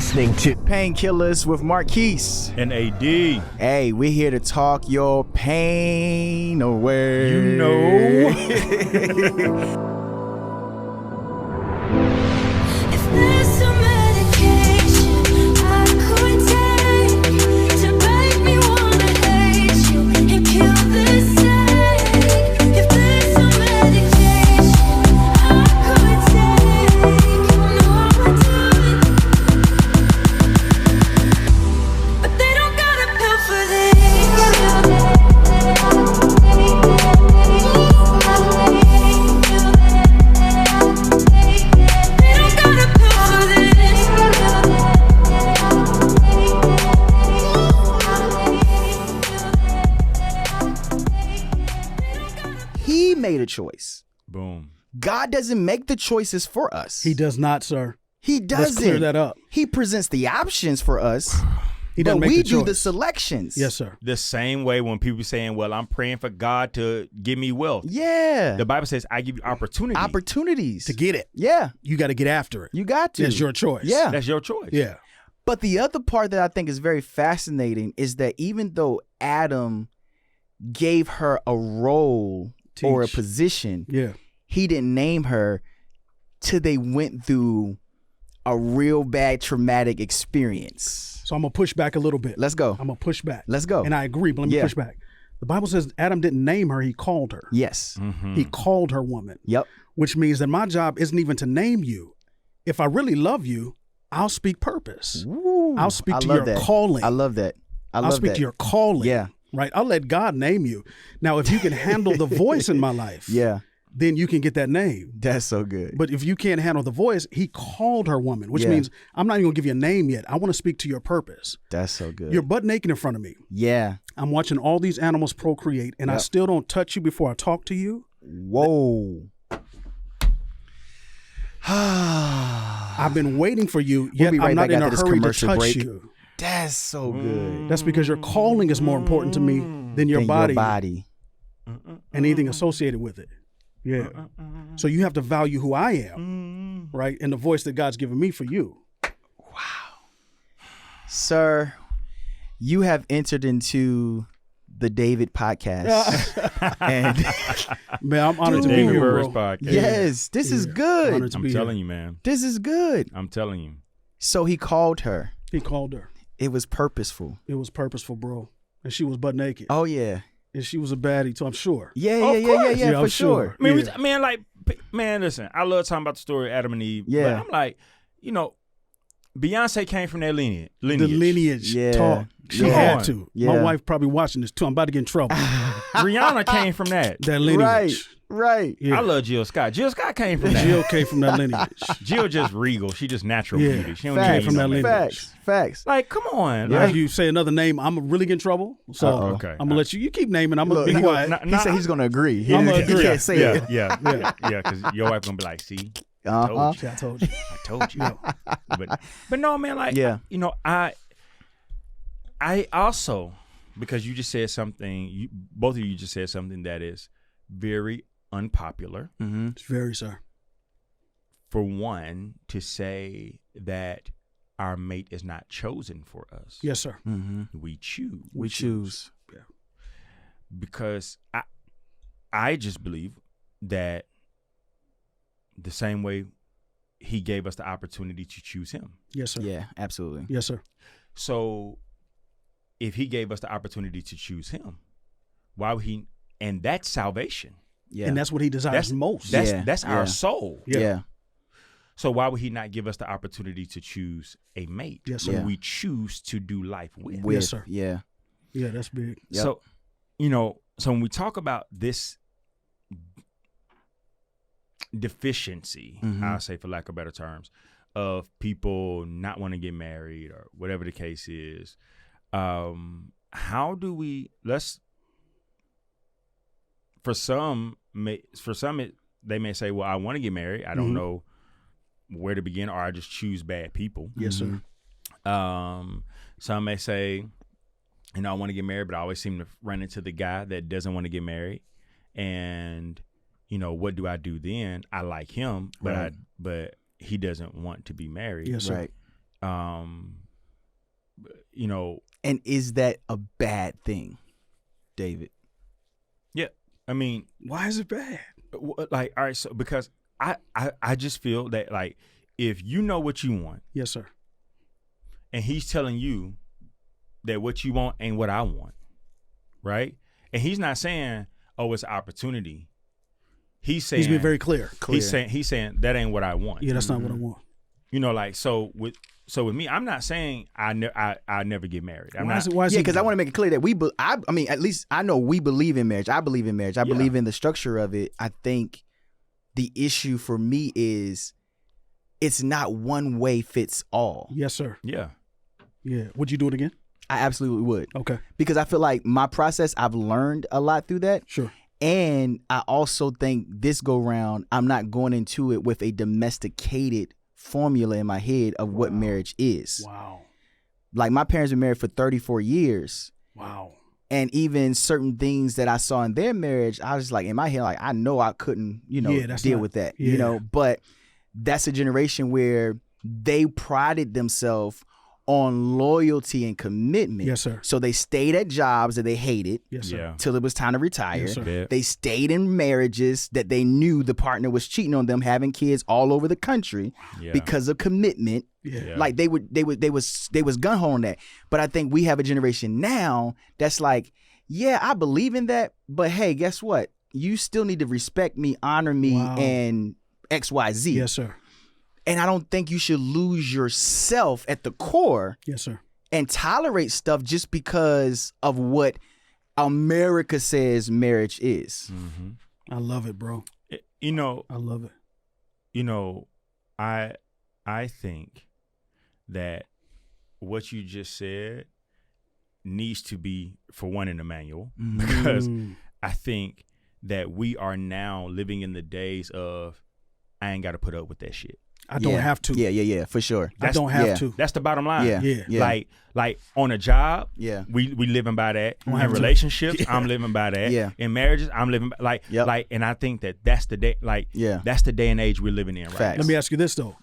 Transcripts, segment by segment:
listening to Painkillers with Marquis and AD. Hey, we're here to talk your pain away. You know. If there's some medication I could take to make me wanna hate you and kill this ache. If there's some medication I could take, no, I would do it. But they don't got a pill for this. He made a choice. Boom. God doesn't make the choices for us. He does not, sir. He doesn't. Let's clear that up. He presents the options for us, He but doesn't make we the do choice. the selections. Yes, sir. The same way when people saying, well, I'm praying for God to give me wealth. Yeah. The Bible says, I give you opportunity. Opportunities. To get it, Yeah. you got to get after it. You got to. It's your choice. Yeah. That's your choice. Yeah. But the other part that I think is very fascinating is that even though Adam gave her a role or a Teach. position, Yeah. he didn't name her till they went through a real bad traumatic experience. So I'm going to push back a little bit. Let's go. I'm going to push back. Let's go. And I agree, but let me Yeah. push back. The Bible says Adam didn't name her, he called her. Yes. Mm-hmm. He called her woman, Yep. which means that my job isn't even to name you. If I really love you, I'll speak purpose. Ooh, I'll speak I to love your that. calling. I love that. I'll speak that. to your calling. Yeah. Right? I'll let God name you. Now, if you can handle the voice in my life, Yeah. then you can get that name. That's so good. But if you can't handle the voice, he called her woman, which Yeah. means I'm not even gonna give you a name yet. I want to speak to your purpose. That's so good. You're butt naked in front of me. Yeah. I'm watching all these animals procreate, and I Yep. still don't touch you before I talk to you. Whoa. I've been waiting for you, yet be right I'm not back in a after this hurry to commercial touch break. you. That's so good. That's because your calling is more important to me than your Than body, Your body. and anything associated with it. Yeah. So you have to value who I am, right? And the voice that God's given me for you. Sir, you have entered into the David podcast. And Man, I'm honored to be David here, Burrus bro. podcast. yes, this is Yeah. good. Honored to I'm be telling here. you, man. This is good. I'm telling you. So he called her. He called her. It was purposeful. It was purposeful, bro. And she was butt naked. Oh yeah. And she was a baddie, too, I'm sure. Yeah, Of yeah, yeah, course. yeah, Yeah, I'm for sure. I mean, Yeah. man, listen, I love talking about the story of Adam and Eve. Yeah. But I'm like, you know, Beyonce came from that lineage. The lineage Yeah. talk. She Yeah. had to. Yeah. My wife probably watching this, too. I'm about to get in trouble. Rihanna came from that. That lineage. Right. Yeah. I love Jill Scott. Jill Scott came from that. Jill came from that lineage. Jill just regal. She just natural Yeah. beauty. She don't Came need from that no lineage. makeup. Facts. Like, come on. If Like, you say another name, I'm going to really get in trouble. So Uh-oh. Okay. I'm going to let you keep naming. I'm going Look, to be quiet. He said he's gonna agree. He, I'ma he agree. can't say it. yeah, because your wife gonna be like, see, Uh-huh. I told you. I told you. But no, man, like, Yeah. you know, I also, because you just said something, both of you just said something that is very unpopular. Mm-hmm. It's very, sir. For one, to say that our mate is not chosen for us. Yes, sir. Mm-hmm. We choose. We choose. Because I just believe that the same way he gave us the opportunity to choose him. Yes, sir. Yeah, absolutely. Yes, sir. So if he gave us the opportunity to choose him, why would he? And that's salvation. Yeah. And that's what he desires most. That's our Yeah. soul. yeah. So why would he not give us the opportunity to choose a mate Yes, who sir. Yeah. we choose to do life with? With, sir. Yeah. Yeah, that's big. Yep. So, you know, so when we talk about this deficiency, Mhm. I'll say for lack of better terms, of people not wanting to get married or whatever the case is, how do we, for some, they may say, well, I want to get married. I don't Mhm. know where to begin, or I just choose bad people. Yes, sir. Some may say, you know, I want to get married, but I always seem to run into the guy that doesn't want to get married. And, you know, what do I do then? I like him, but Right. but he doesn't want to be married. Yes, sir. Right. you know, And is that a bad thing, David? yeah. I mean, Why is it bad? like, all right, so because I just feel that like if you know what you want Yes, sir. and he's telling you that what you want ain't what I want, right? And he's not saying, oh, it's an opportunity. He's saying He's been very clear. He's saying that ain't what I want. Yeah, that's not what I want. You know, like so with me, I'm not saying I never get married. I'm Why not. is it? Why is Yeah, it? because I want to make it clear that I mean, at least I know we believe in marriage. I believe in marriage. I believe in the structure of it. I think the issue for me is it's not one way fits all. Yes, sir. Yeah. Yeah. Would you do it again? I absolutely would. Okay. Because I feel like my process, I've learned a lot through that. Sure. And I also think this go round, I'm not going into it with a domesticated formula in my head of what marriage is. Wow. Like my parents been married for 34 years. Wow. And even certain things that I saw in their marriage, I was like in my head, like I know I couldn't, deal with that, but that's a generation where they prided themselves on loyalty and commitment. Yes, sir. So they stayed at jobs that they hated Yes, sir. Yeah. till it was time to retire. Yes, sir. Yeah. They stayed in marriages that they knew the partner was cheating on them, having kids all over the country Yeah. because of commitment. Yeah. Like they was gun ho on that. But I think we have a generation now that's like, yeah, I believe in that, but hey, guess what? You still need to respect me, honor me, Wow. and XYZ. Yes, sir. And I don't think you should lose yourself at the core Yes, sir. and tolerate stuff just because of what America says marriage is. Mm-hmm. I love it, bro. You know, I love it. I think that what you just said needs to be, for one, in the manual, because I think that we are now living in the days of I ain't got to put up with that shit. I don't have to. Yeah, for sure. I don't have to. That's the bottom line. Yeah. Like on a job, Yeah. we living by that. Don't In have to. relationships, I'm living by that. Yeah. In marriages, I'm living by, Yep. and I think that's the day. Yeah. That's the day and age we're living in right Facts. Let me ask you this, though.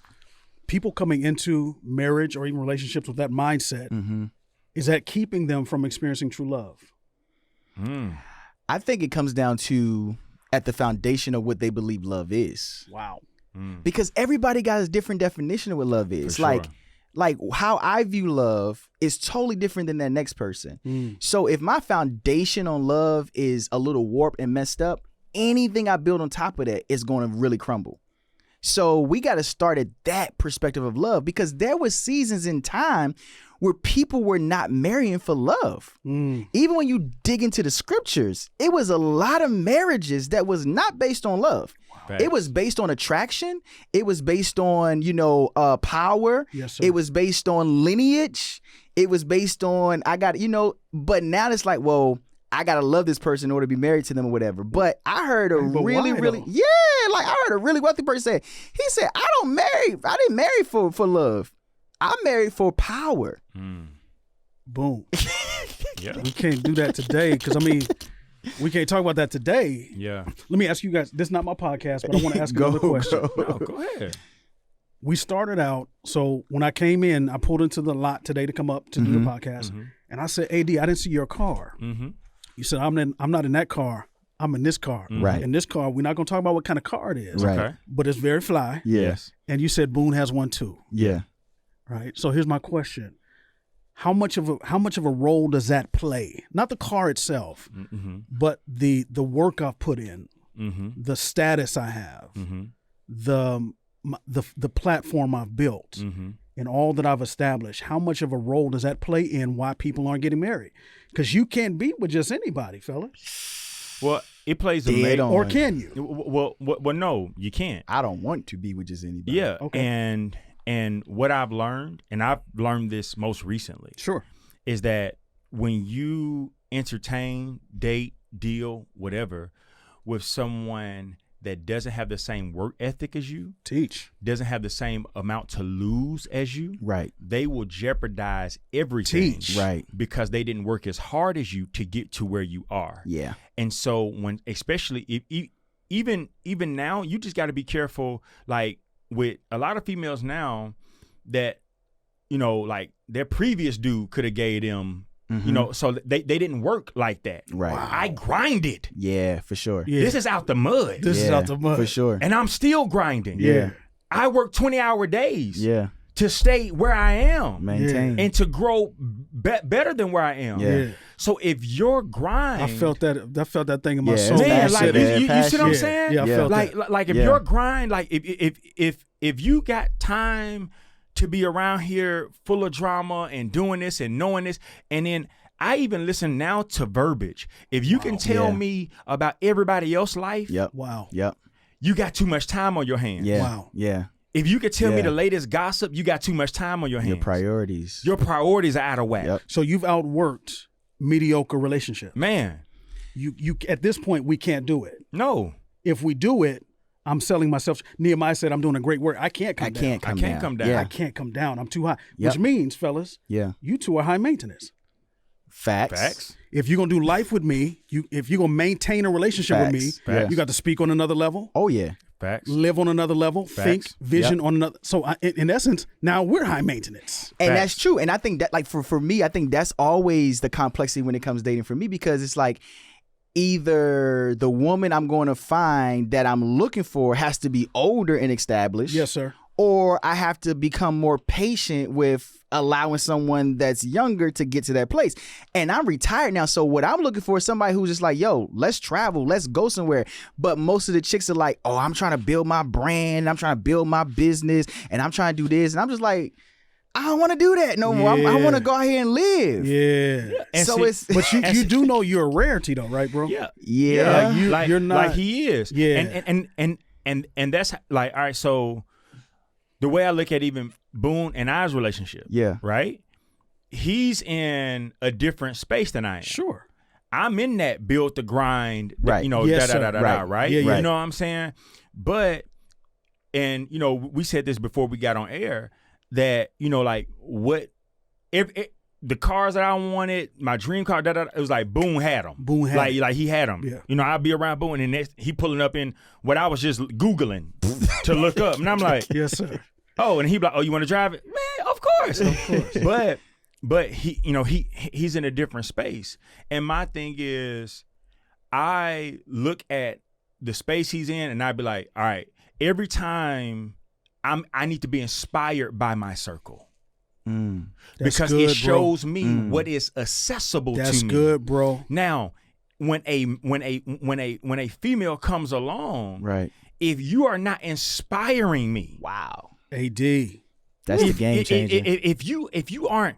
People coming into marriage or even relationships with that mindset, Mm-hmm. is that keeping them from experiencing true love? now. I think it comes down to at the foundation of what they believe love is. Wow. Because everybody got a different definition of what love is. For sure. Like how I view love is totally different than that next person. So if my foundation on love is a little warped and messed up, anything I build on top of that is going to really crumble. So we got to start at that perspective of love, because there was seasons in time where people were not marrying for love. Even when you dig into the scriptures, it was a lot of marriages that was not based on love. Facts. It was based on attraction. It was based on, power. Yes, sir. It was based on lineage. It was based on, but now it's like, well, I got to love this person in order to be married to them or whatever. But I heard But really, why, really, though? I heard a really wealthy person say, he said, I didn't marry for love. I married for power. Boom. Yeah. We can't do that today because, we can't talk about that today. Yeah. Let me ask you guys, this is not my podcast, but I want to ask another question. No, go ahead. We started out, so when I came in, I pulled into the lot today to come up to do the podcast, and I said, AD, I didn't see your car. You said, I'm not in that car. I'm in this car. Right. In this car, we're not going to talk about what kind of car it is. Right. Okay. But it's very fly. Yes. And you said Boone has one too. Yeah. Right. So here's my question. How much of a role does that play? Not the car itself, but the work I've put in, the status I have, the platform I've built, and all that I've established. How much of a role does that play in why people aren't getting married? Because you can't be with just anybody, fellas. Well, it plays a Dead major. on. Or can you? Well, no, you can't. I don't want to be with just anybody. Yeah. Okay. And what I've learned, and I've learned this most recently, Sure. is that when you entertain, date, deal, whatever, with someone that doesn't have the same work ethic as you, Teach. doesn't have the same amount to lose as you, Right. they will jeopardize everything. Teach. Right. Because they didn't work as hard as you to get to where you are. Yeah. And so when, especially if even now, you just got to be careful. Like with a lot of females now, that you know, like their previous dude could have gave them, you know, so they didn't work like that. Right. Wow. I grinded. Yeah, for sure. Yeah. This is out the mud. This is Yeah, out the mud. for sure. And I'm still grinding. Yeah. I work 20-hour days Yeah, to stay where I am maintain. and to grow better than where I am. Yeah. So if your grind, I felt that thing in my Yeah, soul. it's man, passion, like man, you see what I'm passion. saying? Yeah, I Yeah. felt like that. like if Yeah. your grind, like if you got time to be around here full of drama and doing this and knowing this, and then I even listen now to verbiage. If you can tell Yeah. me about everybody else's life, Yep. Wow. Yep. you got too much time on your hands. Yeah. Wow. Yeah. If you could tell me Yeah. the latest gossip, you got too much time on your hands. Your priorities. Your priorities are out of whack. Yep. So you've outworked mediocre relationship. Man, You at this point we can't do it. no. If we do it, I'm selling myself. Nehemiah said, I'm doing a great work. I can't come I down. can't come I can't down. come down. Yeah. I can't come down. I'm too high. Yep. Which means, fellas, Yeah. you two are high maintenance. Facts. Facts. If you're gonna do life with me, if you're gonna maintain a relationship with me, Facts. Facts. you got to speak on another level, Oh yeah. Facts. live on another level, think, Facts. vision on another. So in essence, now we're high maintenance. And Facts. that's true. And I think that, like, for me, I think that's always the complexity when it comes to dating for me, because it's like either the woman I'm going to find that I'm looking for has to be older and established. Yes, sir. Or I have to become more patient with allowing someone that's younger to get to that place. And I'm retired now. So what I'm looking for is somebody who's just like, yo, let's travel, let's go somewhere. But most of the chicks are like, oh, I'm trying to build my brand, I'm trying to build my business, and I'm trying to do this. And I'm just like, I don't want to do that no more. I Yeah. want to go out here and live. Yeah. And So see- it's But you do know you're a rarity though, right, bro? Yeah. yeah. You're not- like he is. Yeah. And that's like, all right, so the way I look at even Boone and I's relationship, Yeah. right? He's in a different space than I am. Sure. I'm in that build the grind, Right. you know, Yes, da sir. da da da, Right. da, right? Yeah, You yeah. know what I'm saying? But, and you know, we said this before we got on air, that, you know, like what if the cars that I wanted, my dream car, it was like Boone had them. Boone had like it. like he had them. Yeah. You know, I'd be around Boone, and he pulling up in what I was just Googling to look up, and I'm like, Yes, sir. oh, and he be like, oh, you want to drive it? Man, of course, of course. But he, you know, he's in a different space, and my thing is, I look at the space he's in, and I'd be like, all right, every time I need to be inspired by my circle. That's Because good, it shows me Mm. what is accessible That's to me. good, bro. Now, when a female comes along, Right. if you are not inspiring me, Wow. AD. That's the if- game changer. If you aren't,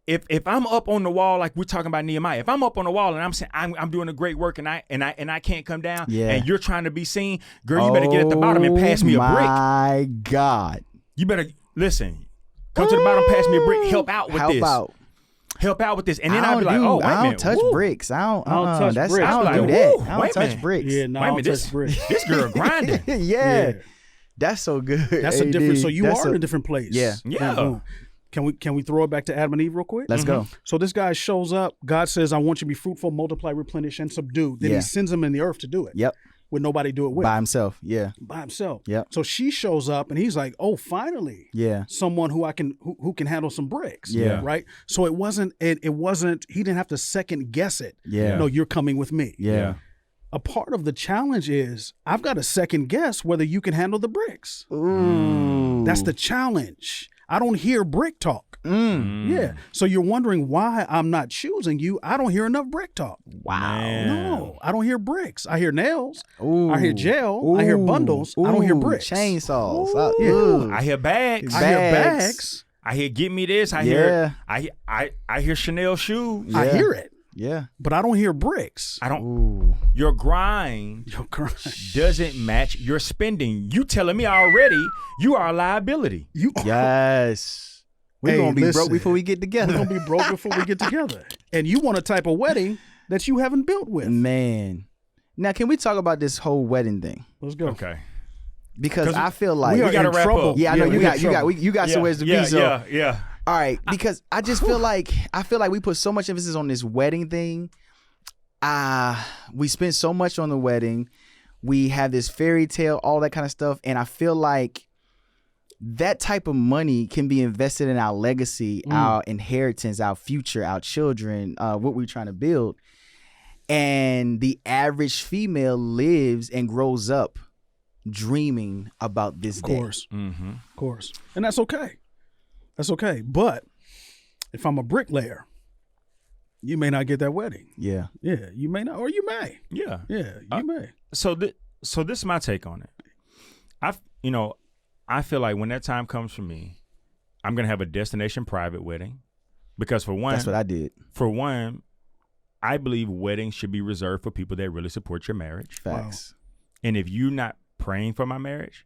if I'm up on the wall, like we're talking about Nehemiah, if I'm up on the wall and I'm saying I'm doing a great work and I can't come down, Yeah. and you're trying to be seen, girl, you better get at the bottom and pass me a brick. My God. You better listen. Come to the bottom, pass me a brick. Help out with this. Help out. with this. And then I I'll be don't like, do- oh, wait a I don't minute. touch woo. bricks. I don't touch that's, bricks. I don't I'm do like, that. woo, I wait don't a touch minute. bricks. Yeah, no, Wait a I minute, don't this touch bricks. this girl grinding. yeah. Yeah. That's so good. That's a AD. different. So you That's are in a different place. Yeah. Yeah. Boom. Can we throw it back to Adam and Eve real quick? Let's go. So this guy shows up. God says, "I want you to be fruitful, multiply, replenish, and subdue." Then Yeah. he sends him in the earth to do it. Yep. With nobody do it with. By himself. Yeah. By himself. Yep. So she shows up and he's like, "Oh, finally, Yeah. someone who who can handle some bricks." Yeah. Right. So it wasn't. He didn't have to second guess it. Yeah. No, you're coming with me. Yeah. A part of the challenge is I've got to second guess whether you can handle the bricks. Ooh. That's the challenge. I don't hear brick talk. Mm. Yeah. So you're wondering why I'm not choosing you. I don't hear enough brick talk. Wow. No, I don't hear bricks. I hear nails. Ooh. I hear gel. I hear bundles. I don't hear Ooh. bricks. Chainsaws. Yeah. Ooh. I hear bags. I hear Bags. bags. I hear get me this. I Yeah. hear I hear Chanel shoes. I Yeah. hear it, Yeah. but I don't hear bricks. I don't. Ooh. Your grind Yo, crying. doesn't match your spending. You telling me already you are a liability. You Yes. We're Hey, going to be listen. broke before we get We're together. gonna be broke before we get together. And you want a type of wedding that you haven't built with. Man. Now, can we talk about this whole wedding thing? Let's go. Okay. Because 'Cause I feel like We are gotta in wrap trouble. up. yeah, I know we you in got trouble. you got somewhere to be. So yeah. all right, because I just feel like we put so much emphasis on this wedding thing. We spent so much on the wedding. We have this fairy tale, all that kind of stuff, and I feel like that type of money can be invested in our legacy, our inheritance, our future, our children, what we're trying to build. And the average female lives and grows up dreaming about this day. Of course. And that's okay. That's okay. But if I'm a bricklayer, you may not get that wedding. Yeah. Yeah, you may not, or you may. Yeah. Yeah, you may. So this is my take on it. I feel like when that time comes for me, I'm gonna have a destination private wedding, because for one, That's what I did. For one, I believe weddings should be reserved for people that really support your marriage. Facts. And if you're not praying for my marriage,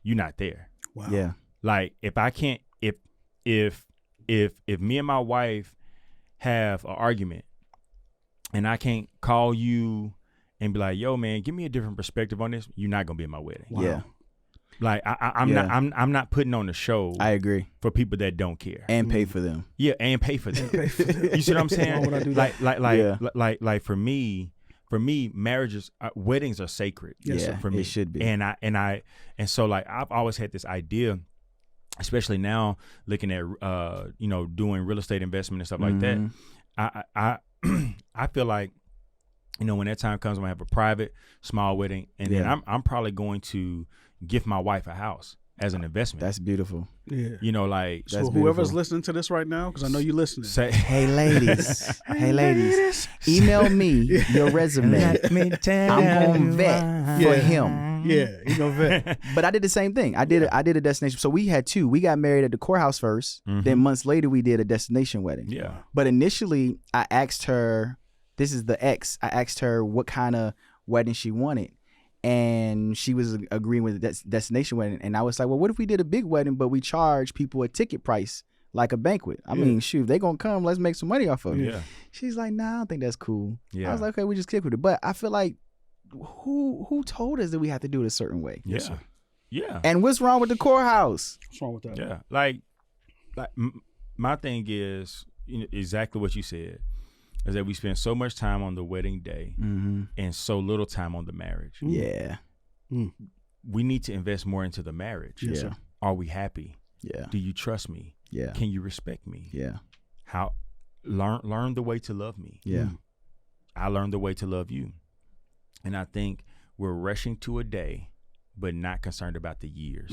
you're not there. Wow. Yeah. Like if I can't, if me and my wife have an argument and I can't call you and be like, yo man, give me a different perspective on this, you're not gonna be at my wedding. Wow. Yeah. Like I'm not putting on the show. I agree. For people that don't care And pay for them. Yeah, and pay for them. You see what I'm saying? Why would I do that? Like for me, marriages, weddings are sacred. Yes, sir. For me, It should be. And so like I've always had this idea, especially now looking at doing real estate investment and stuff like that. I feel like, when that time comes, I'm gonna have a private small wedding, and then I'm probably going to gift my wife a house as an investment. That's beautiful. Yeah. Like So That's whoever's beautiful. listening to this right now, because I know you're listening. say, Hey ladies. Hey ladies. Email me your resume. let me tell I'm gonna you vet why. for him. Yeah, you know vet. But I did the same thing. I did a destination. So we had two. We got married at the courthouse first. Then months later we did a destination wedding. Yeah. But initially I asked her, this is the ex, I asked her what kind of wedding she wanted. And she was agreeing with the destination wedding. And I was like, well, what if we did a big wedding, but we charge people a ticket price like a banquet? I mean, shoot, if they gonna come, let's make some money off of it. Yeah. She's like, nah, I don't think that's cool. Yeah. I was like, okay, we just kick with it. But I feel like who told us that we have to do it a certain way? Yeah. Yeah. And what's wrong with the courthouse? What's wrong with that? Yeah. Like my thing is, exactly what you said, is that we spend so much time on the wedding day and so little time on the marriage. Yeah. We need to invest more into the marriage. Yes, sir. Are we happy? Yeah. Do you trust me? Yeah. Can you respect me? Yeah. How learn the way to love me. Yeah. I learned the way to love you. And I think we're rushing to a day, but not concerned about the years.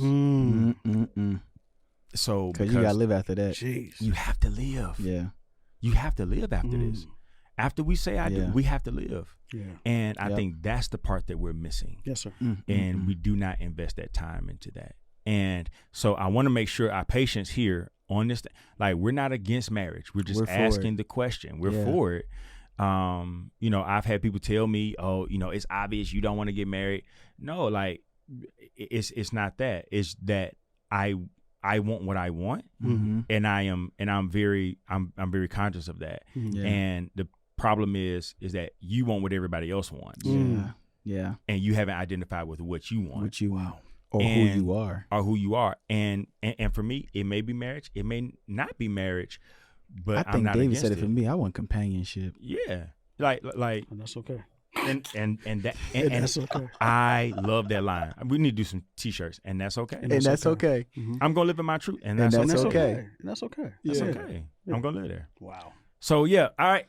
So Because you gotta live after that. Jeez. you have to live. Yeah. You have to live after this. After we say I do, Yeah. we have to live. Yeah. And I Yep. think that's the part that we're missing. Yes, sir. And we do not invest that time into that. And so I want to make sure our patience here on this, like we're not against marriage. We're just We're for asking it. the question. We're Yeah. for it. I've had people tell me, oh, it's obvious you don't want to get married. No, like it's not that. It's that I want what I want, and I'm very conscious of that. Yeah. And the problem is that you want what everybody else wants, Yeah. Yeah. and you haven't identified with what you want. What you want. Or And- who you are. Or who you are. And for me, it may be marriage, it may not be marriage, but I I'm think not David against said it for me. I want companionship. Yeah. Like And that's okay. and And that's okay. I love that line. We need to do some t-shirts, and that's okay. And that's okay. I'm gonna live in my truth, and And that's that's okay. okay. And that's okay. That's Yeah. okay. I'm gonna live there. Wow. So yeah, all right.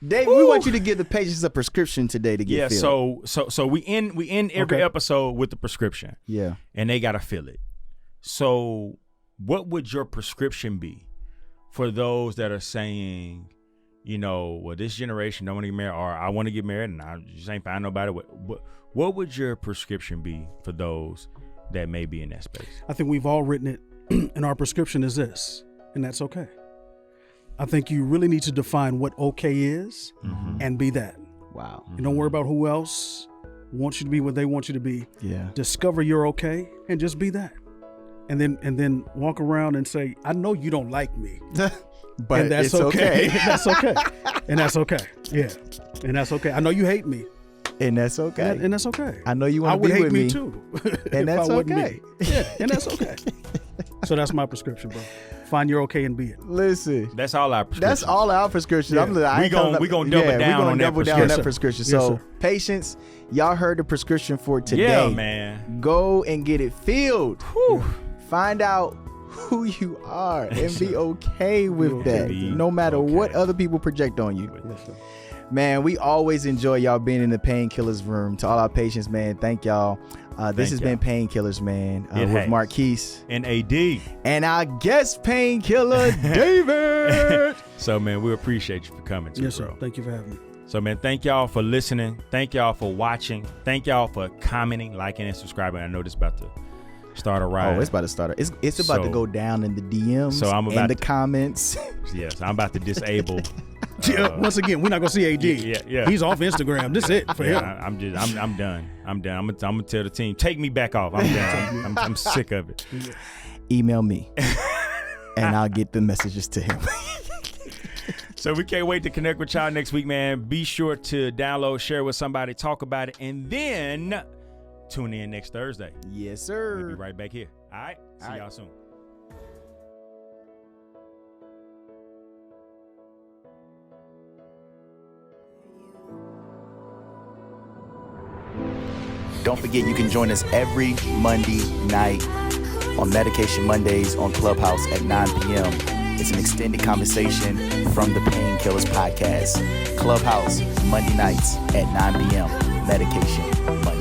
Dave, we want you to give the patients a prescription today to get Yeah, filled. so we end every Okay. episode with the prescription, Yeah. and they gotta fill it. So what would your prescription be for those that are saying, well, this generation don't want to get married, or I want to get married and I just ain't find nobody? What would your prescription be for those that may be in that space? I think we've all written it, and our prescription is this, and that's okay. I think you really need to define what okay is and be that. Wow. And don't worry about who else wants you to be what they want you to be. Yeah. Discover you're okay and just be that. And then walk around and say, I know you don't like me. But and that's it's okay. that's okay. And that's okay. Yeah. And that's okay. I know you hate me. And that's okay. And that's okay. I know you I want would to be hate with me me. too. And if that's I wasn't okay. me. Yeah. And that's okay. So that's my prescription, bro. Find your okay and be it. Listen, That's all our prescriptions. that's all our prescriptions. Yeah. I ain't We gonna double down on that double down prescription. on that Yes, prescription. sir. Yes, So sir. patience, y'all heard the prescription for today. Yeah, man. Go and get it filled. Find out who you are and be okay with that, Be no matter what okay. other people project on you. Yes, sir. Man, we always enjoy y'all being in the Painkillers room. To all our patients, man, thank y'all. This has y'all. been Painkillers, man, It with has. Marquis And AD. and our guest painkiller, David. So, man, we appreciate you for coming too, Yes, sir. bro. Thank you for having me. So, man, thank y'all for listening. Thank y'all for watching. Thank y'all for commenting, liking, and subscribing. I know this is about to start a ride. Oh, it's about to start. It's about to So- go down in the DMs So I'm about and the to- comments. Yes, I'm about to disable. Once again, we're not gonna see AD. Yeah. He's off Instagram. This is it for Yeah, him. I'm done. I'm done. I'm gonna tell the team, take me back off. I'm done. I'm sick of it. Email me, and I'll get the messages to him. So we can't wait to connect with y'all next week, man. Be sure to download, share with somebody, talk about it, and then tune in next Thursday. Yes, We'll sir. be right back here. All right. See All right. y'all soon. Don't forget, you can join us every Monday night on Medication Mondays on Clubhouse at 9 p.m. It's an extended conversation from the Painkillers podcast. Clubhouse, Monday nights at 9 p.m. Medication Monday.